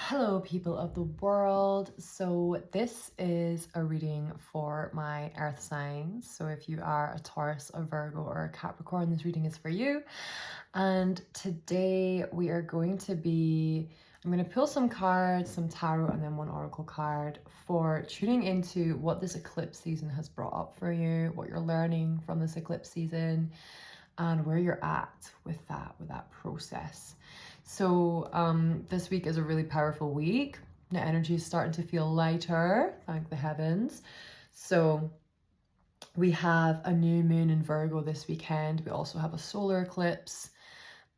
Hello, people of the world. So, this is a reading for my earth signs. So, if you are a Taurus, a Virgo, or a Capricorn, this reading is for you. And today we are going to I'm going to pull some cards, some tarot, and then one oracle card for tuning into what this eclipse season has brought up for you, what you're learning from this eclipse season, and where you're at with that process. So this week is a really powerful week. The energy is starting to feel lighter, thank the heavens. So we have a new moon in Virgo this weekend. We also have a solar eclipse,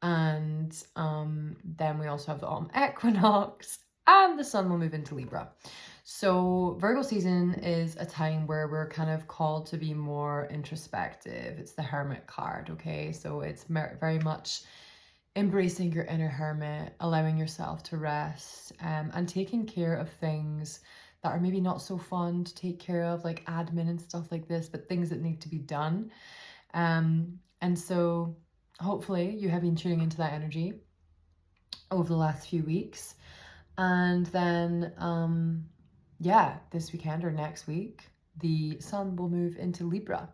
and then we also have the autumn equinox, and the sun will move into Libra. So Virgo season is a time where we're kind of called to be more introspective. It's the Hermit card, okay? So it's very much embracing your inner hermit, allowing yourself to rest, and taking care of things that are maybe not so fun to take care of, like admin and stuff like this, but things that need to be done. And so hopefully you have been tuning into that energy over the last few weeks. And then, this weekend or next week, the sun will move into Libra.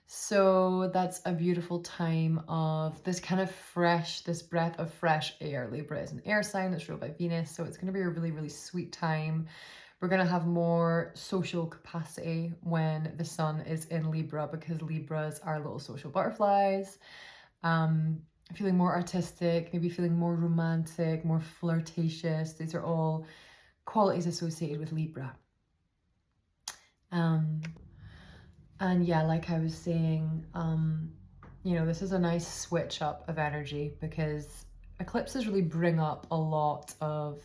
So that's a beautiful time of this kind of this breath of fresh air. Libra is an air sign, it's ruled by Venus, so it's going to be a really, really sweet time. We're going to have more social capacity when the sun is in Libra, because Libras are little social butterflies. Feeling more artistic, maybe feeling more romantic, more flirtatious. These are all qualities associated with Libra. And yeah, like I was saying, this is a nice switch up of energy, because eclipses really bring up a lot of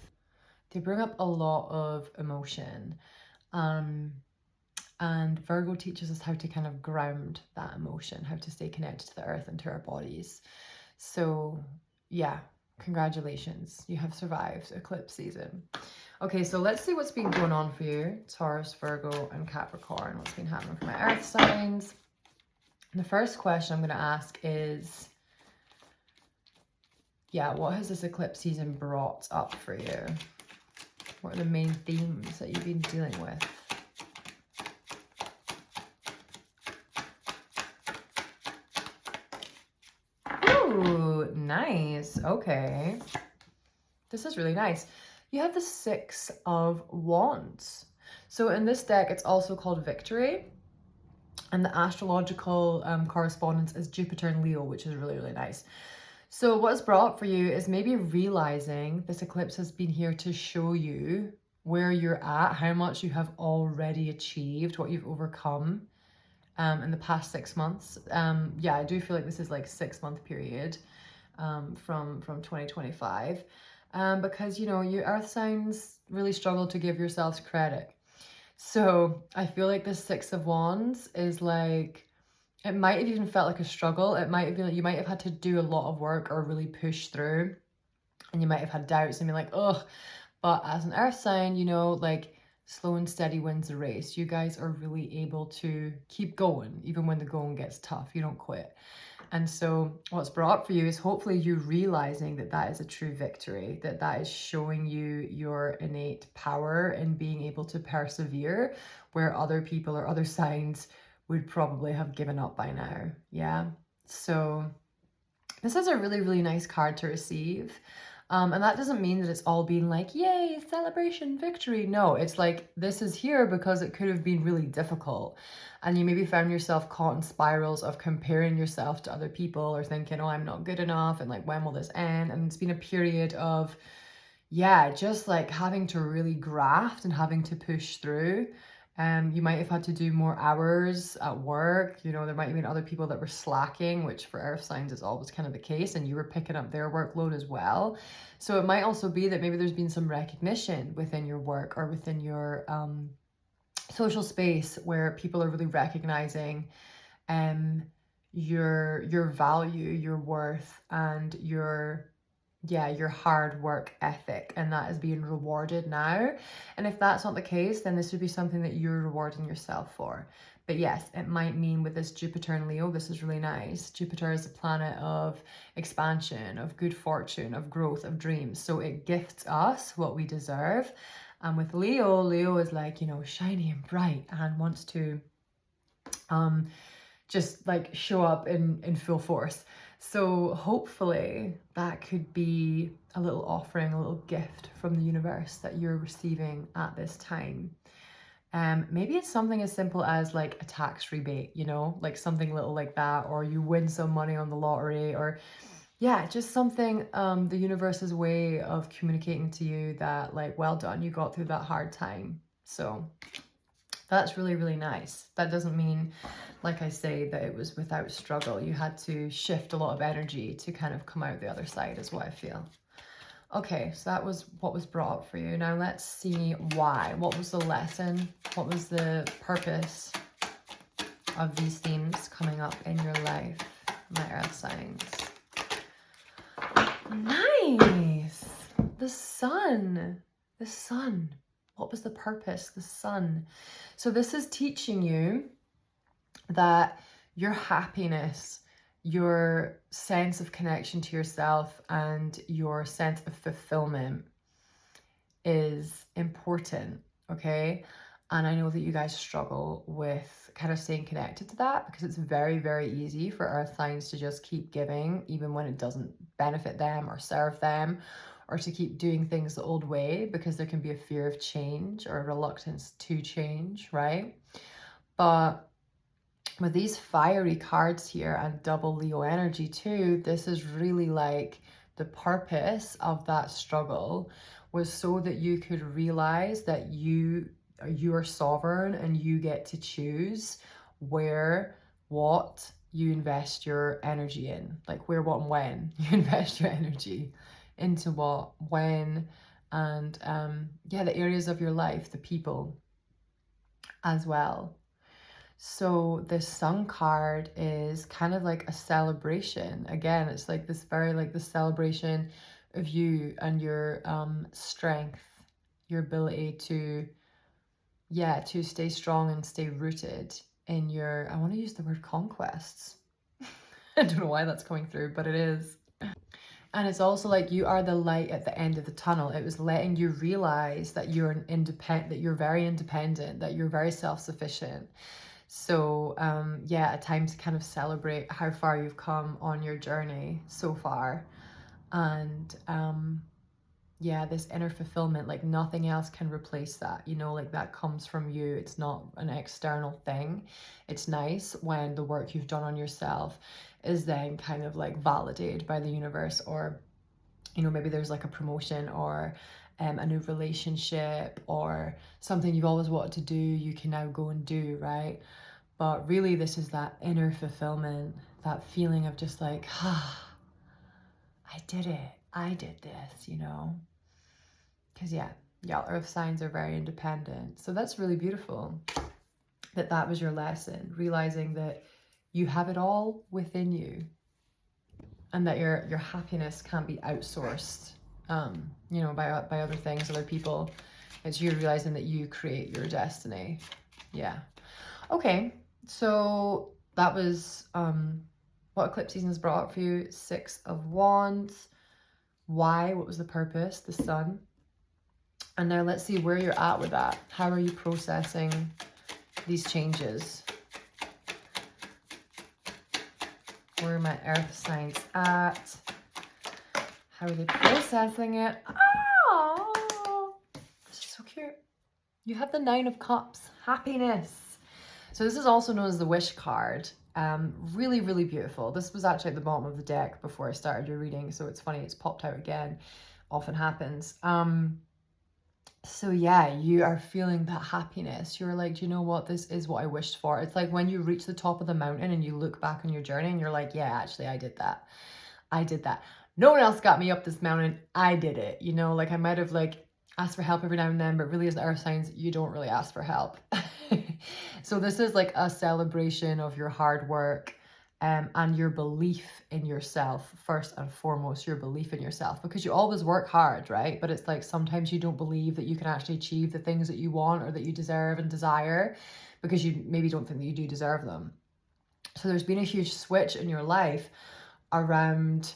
emotion. And Virgo teaches us how to kind of ground that emotion, how to stay connected to the earth and to our bodies. So yeah, congratulations, you have survived eclipse season. Okay, so let's see what's been going on for you, Taurus, Virgo, and Capricorn. What's been happening for my earth signs? The first question I'm going to ask is, what has this eclipse season brought up for you? What are the main themes that you've been dealing with? Ooh, nice. Okay. This is really nice. You have the Six of Wands. So in this deck, it's also called Victory. And the astrological correspondence is Jupiter and Leo, which is really, really nice. So what's brought up for you is maybe realizing this eclipse has been here to show you where you're at, how much you have already achieved, what you've overcome in the past 6 months. I do feel like this is like 6-month period from 2025. Because, you earth signs really struggle to give yourselves credit. So I feel like the Six of Wands is like, it might have even felt like a struggle. It might have been like you might have had to do a lot of work or really push through, and you might have had doubts and be like, ugh. But as an earth sign, like slow and steady wins the race. You guys are really able to keep going even when the going gets tough. You don't quit. And so what's brought up for you is hopefully you realizing that that is a true victory, that that is showing you your innate power in being able to persevere where other people or other signs would probably have given up by now. Yeah. So this is a really, really nice card to receive. And that doesn't mean that it's all been like, yay, celebration, victory. No, it's like, this is here because it could have been really difficult. And you maybe found yourself caught in spirals of comparing yourself to other people or thinking, oh, I'm not good enough. And like, when will this end? And it's been a period of, just like having to really graft and having to push through. You might have had to do more hours at work. There might have been other people that were slacking, which for earth signs is always kind of the case, and you were picking up their workload as well. So it might also be that maybe there's been some recognition within your work or within your social space where people are really recognizing your value, your worth, and your yeah, your hard work ethic, and that is being rewarded now. And if that's not the case, then this would be something that you're rewarding yourself for. But yes, it might mean with this Jupiter and Leo, this is really nice. Jupiter is a planet of expansion, of good fortune, of growth, of dreams. So it gifts us what we deserve. And with Leo, Leo is like, you know, shiny and bright and wants to just like show up in full force. So hopefully that could be a little offering, a little gift from the universe that you're receiving at this time. Maybe it's something as simple as like a tax rebate, you know, like something little like that, or you win some money on the lottery, or yeah, just something, the universe's way of communicating to you that like, well done, you got through that hard time. So that's really, really nice. That doesn't mean, like I say, that it was without struggle. You had to shift a lot of energy to kind of come out the other side, is what I feel. Okay, so that was what was brought up for you. Now let's see why. What was the lesson? What was the purpose of these themes coming up in your life, my earth signs? Nice! The sun. The sun. What was the purpose? The sun. So this is teaching you that your happiness, your sense of connection to yourself, and your sense of fulfillment is important, okay? And I know that you guys struggle with kind of staying connected to that, because it's very, very easy for earth signs to just keep giving even when it doesn't benefit them or serve them, or to keep doing things the old way because there can be a fear of change or a reluctance to change, right? But with these fiery cards here and double Leo energy too, this is really like the purpose of that struggle was so that you could realize that you're sovereign and you get to choose what you invest your energy in, like where, what, and when you invest your energy into what, when, and yeah, the areas of your life, the people as well. So the Sun card is kind of like a celebration. Again, it's like this very like the celebration of you and your strength, your ability to, yeah, to stay strong and stay rooted in your, I want to use the word conquests. I don't know why that's coming through, but it is. And it's also like you are the light at the end of the tunnel. It was letting you realize that you're an independent, that you're very independent, that you're very self-sufficient. So yeah, a time to kind of celebrate how far you've come on your journey so far. And yeah, this inner fulfillment, like nothing else can replace that, you know, like that comes from you. It's not an external thing. It's nice when the work you've done on yourself is then kind of like validated by the universe, or, you know, maybe there's like a promotion or a new relationship or something you've always wanted to do, you can now go and do, right? But really this is that inner fulfillment, that feeling of just like, ah, I did it. I did this, you know? Because yeah, earth signs are very independent. So that's really beautiful that that was your lesson, realizing that you have it all within you and that your happiness can't be outsourced, you know, by other things, other people. It's you realizing that you create your destiny. Yeah. Okay, so that was what eclipse season has brought up for you. 6 of Wands. Why? What was the purpose? The sun. And now let's see where you're at with that. How are you processing these changes? Where are my earth signs at? How are they processing it? Oh, this is so cute. You have the 9 of Cups. Happiness. So this is also known as the Wish card. Really, really beautiful. This was actually at the bottom of the deck before I started your reading, so it's funny it's popped out again. Often happens. So yeah, you are feeling that happiness. You're like, do you know what? This is what I wished for. It's like when you reach the top of the mountain and you look back on your journey and you're like, yeah, actually, I did that. I did that. No one else got me up this mountain. I did it. You know, like I might have like asked for help every now and then, but really as the earth signs, you don't really ask for help. So this is like a celebration of your hard work and your belief in yourself, first and foremost, your belief in yourself, because you always work hard, right? But it's like sometimes you don't believe that you can actually achieve the things that you want or that you deserve and desire, because you maybe don't think that you do deserve them. So there's been a huge switch in your life around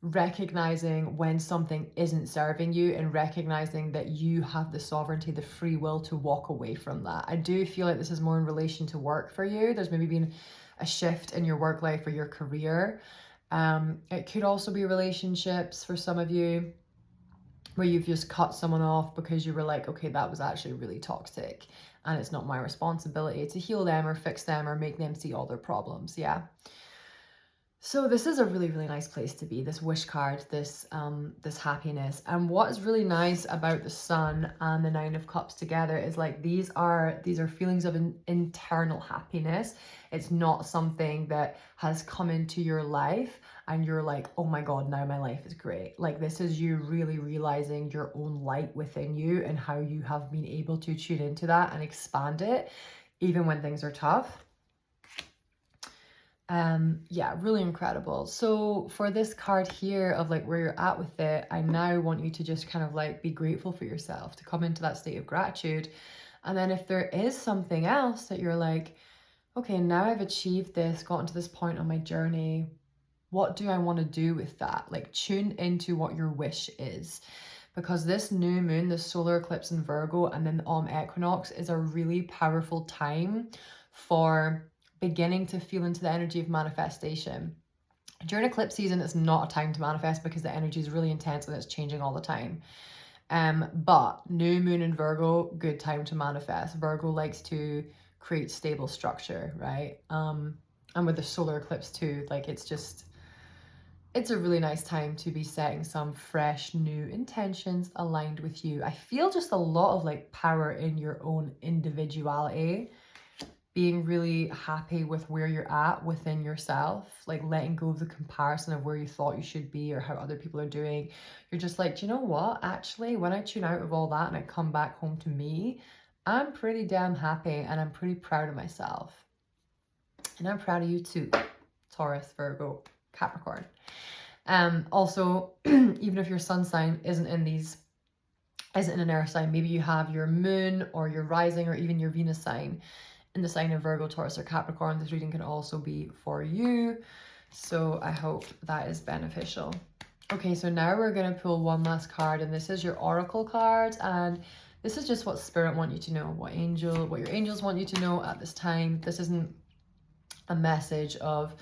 recognizing when something isn't serving you and recognizing that you have the sovereignty, the free will to walk away from that. I do feel like this is more in relation to work for you. There's maybe been a shift in your work life or your career. It could also be relationships for some of you, where you've just cut someone off because you were like, okay, that was actually really toxic and it's not my responsibility to heal them or fix them or make them see all their problems. Yeah. So this is a really, really nice place to be, this wish card, this happiness. And what is really nice about the Sun and the Nine of Cups together is like these are feelings of an internal happiness. It's not something that has come into your life and you're like, oh my God, now my life is great. Like this is you really realizing your own light within you and how you have been able to tune into that and expand it even when things are tough. Yeah, really incredible. So for this card here of like where you're at with it, I now want you to just kind of like be grateful for yourself, to come into that state of gratitude. And then if there is something else that you're like, okay, now I've achieved this, gotten to this point on my journey, what do I want to do with that? Like tune into what your wish is, because this new moon, the solar eclipse in Virgo, and then the autumn equinox is a really powerful time for beginning to feel into the energy of manifestation. During eclipse season, it's not a time to manifest because the energy is really intense and it's changing all the time. But new moon in Virgo, good time to manifest. Virgo likes to create stable structure, right? And with the solar eclipse too, like it's a really nice time to be setting some fresh new intentions aligned with you. I feel just a lot of like power in your own individuality, being really happy with where you're at within yourself, like letting go of the comparison of where you thought you should be or how other people are doing. You're just like, do you know what? Actually, when I tune out of all that and I come back home to me, I'm pretty damn happy and I'm pretty proud of myself. And I'm proud of you too, Taurus, Virgo, Capricorn. Also, even if your sun sign isn't in an earth sign, maybe you have your moon or your rising or even your Venus sign in the sign of Virgo, Taurus, or Capricorn. This reading can also be for you. So I hope that is beneficial. Okay, so now we're going to pull one last card, and this is your oracle card, and this is just what spirit want you to know, what your angels want you to know at this time. This isn't a message of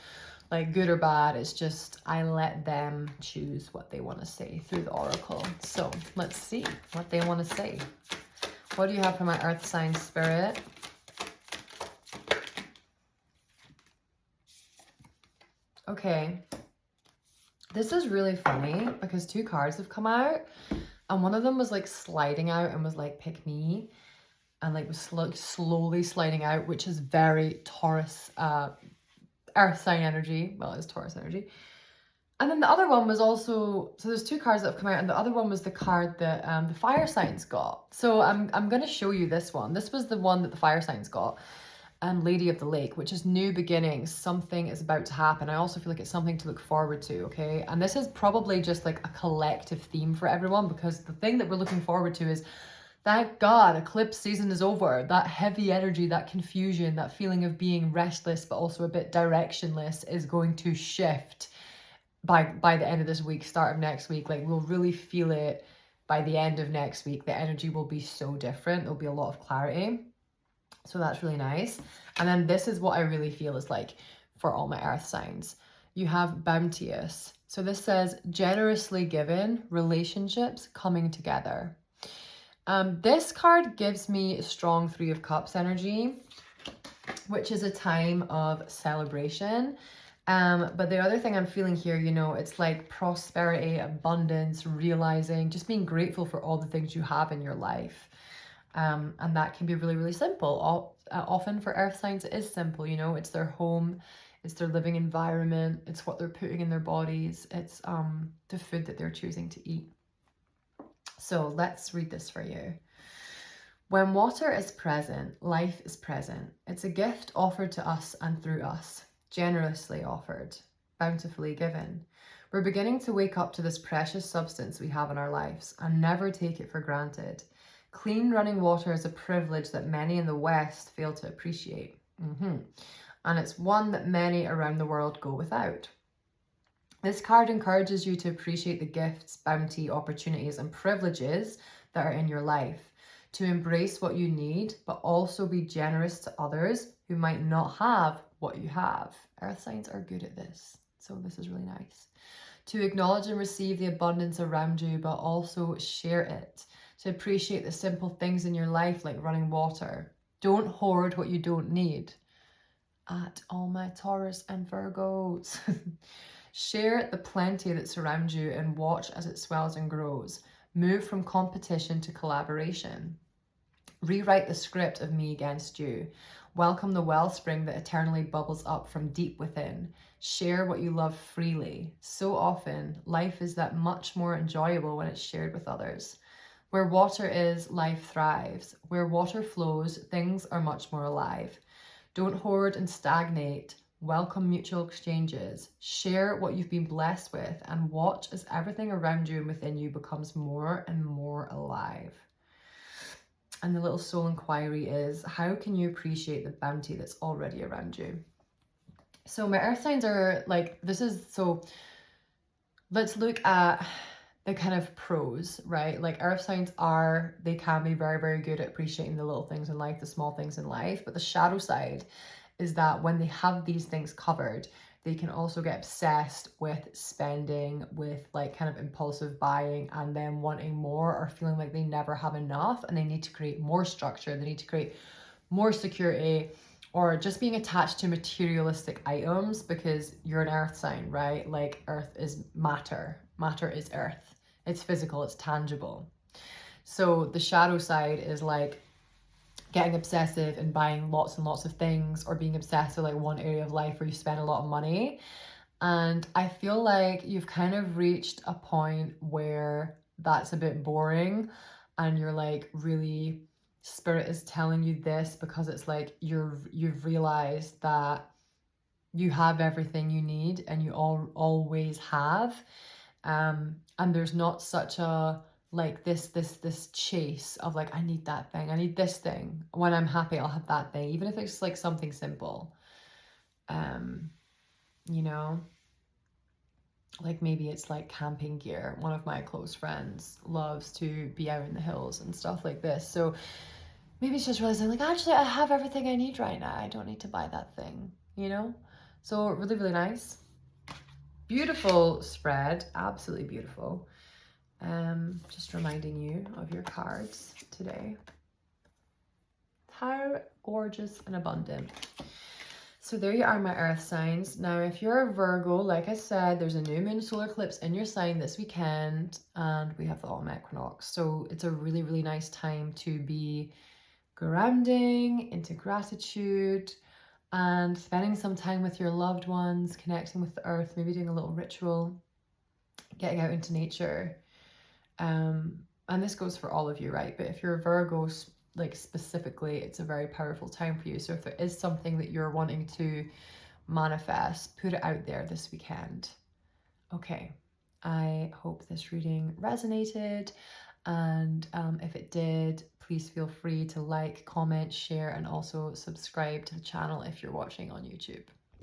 like good or bad. It's just I let them choose what they want to say through the oracle. So let's see what they want to say. What do you have for my earth sign spirit? Okay, this is really funny because two cards have come out and one of them was like sliding out and was like pick me, and like was slowly sliding out, which is very Taurus earth sign energy. Well, it's Taurus energy. And then the other one was also, so there's two cards that have come out, and the other one was the card that the fire signs got. So I'm going to show you this one. This was the one that the fire signs got. And Lady of the Lake, which is new beginnings. Something is about to happen. I also feel like it's something to look forward to, okay? And this is probably just like a collective theme for everyone, because the thing that we're looking forward to is, thank God, eclipse season is over. That heavy energy, that confusion, that feeling of being restless but also a bit directionless is going to shift by the end of this week, start of next week. Like we'll really feel it by the end of next week. The energy will be so different. There'll be a lot of clarity. So that's really nice. And then this is what I really feel is like for all my earth signs. You have bounteous. So this says generously given, relationships coming together. This card gives me a strong Three of Cups energy, which is a time of celebration. But the other thing I'm feeling here, you know, it's like prosperity, abundance, realizing, just being grateful for all the things you have in your life. And that can be really, really simple. Often for earth signs, it is simple, you know, it's their home, it's their living environment, it's what they're putting in their bodies, it's the food that they're choosing to eat. So let's read this for you. When water is present, life is present. It's a gift offered to us and through us. generously offered, bountifully given. We're beginning to wake up to this precious substance we have in our lives and never take it for granted. Clean running water is a privilege that many in the West fail to appreciate. And it's one that many around the world go without. This card encourages you to appreciate the gifts, bounty, opportunities, and privileges that are in your life, to embrace what you need, but also be generous to others who might not have what you have. Earth signs are good at this, so this is really nice. To acknowledge and receive the abundance around you, but also share it. To appreciate the simple things in your life, like running water. Don't hoard what you don't need. At all my Taurus and Virgos. Share the plenty that surrounds you and watch as it swells and grows. Move from competition to collaboration. Rewrite the script of me against you. Welcome the wellspring that eternally bubbles up from deep within. Share what you love freely. So often, life is that much more enjoyable when it's shared with others. Where water is, life thrives. Where water flows, things are much more alive. Don't hoard and stagnate. Welcome mutual exchanges. Share what you've been blessed with and watch as everything around you and within you becomes more and more alive. And the little soul inquiry is, how can you appreciate the bounty that's already around you? So my earth signs are like, so let's look at the kind of pros, right? Like earth signs they can be very, very good at appreciating the little things in life, the small things in life. But the shadow side is that when they have these things covered, they can also get obsessed with spending, with like kind of impulsive buying, and then wanting more or feeling like they never have enough and they need to create more structure, they need to create more security, or just being attached to materialistic items because you're an earth sign, right? Like earth is matter. Matter is earth. It's physical, it's tangible. So the shadow side is like getting obsessive and buying lots and lots of things, or being obsessed with like one area of life where you spend a lot of money. And I feel like you've kind of reached a point where that's a bit boring and you're like, really, spirit is telling you this because it's like you've realized that you have everything you need and you always have. And there's not such a like this chase of like, I need that thing, I need this thing. When I'm happy, I'll have that thing, even if it's like something simple. You know, like maybe it's like camping gear. One of my close friends loves to be out in the hills and stuff like this. So maybe it's just realizing like, actually, I have everything I need right now. I don't need to buy that thing, you know? So really, really nice. Beautiful spread, absolutely beautiful. Just reminding you of your cards today. How gorgeous and abundant. So there you are, my earth signs. Now, if you're a Virgo, like I said, there's a new moon solar eclipse in your sign this weekend, and we have the autumn equinox. So it's a really, really nice time to be grounding into gratitude and spending some time with your loved ones, connecting with the earth, maybe doing a little ritual, getting out into nature. And this goes for all of you, right? But if you're a Virgo, like specifically, it's a very powerful time for you. So if there is something that you're wanting to manifest, put it out there this weekend. Okay, I hope this reading resonated. And if it did, please feel free to like, comment, share, and also subscribe to the channel if you're watching on YouTube.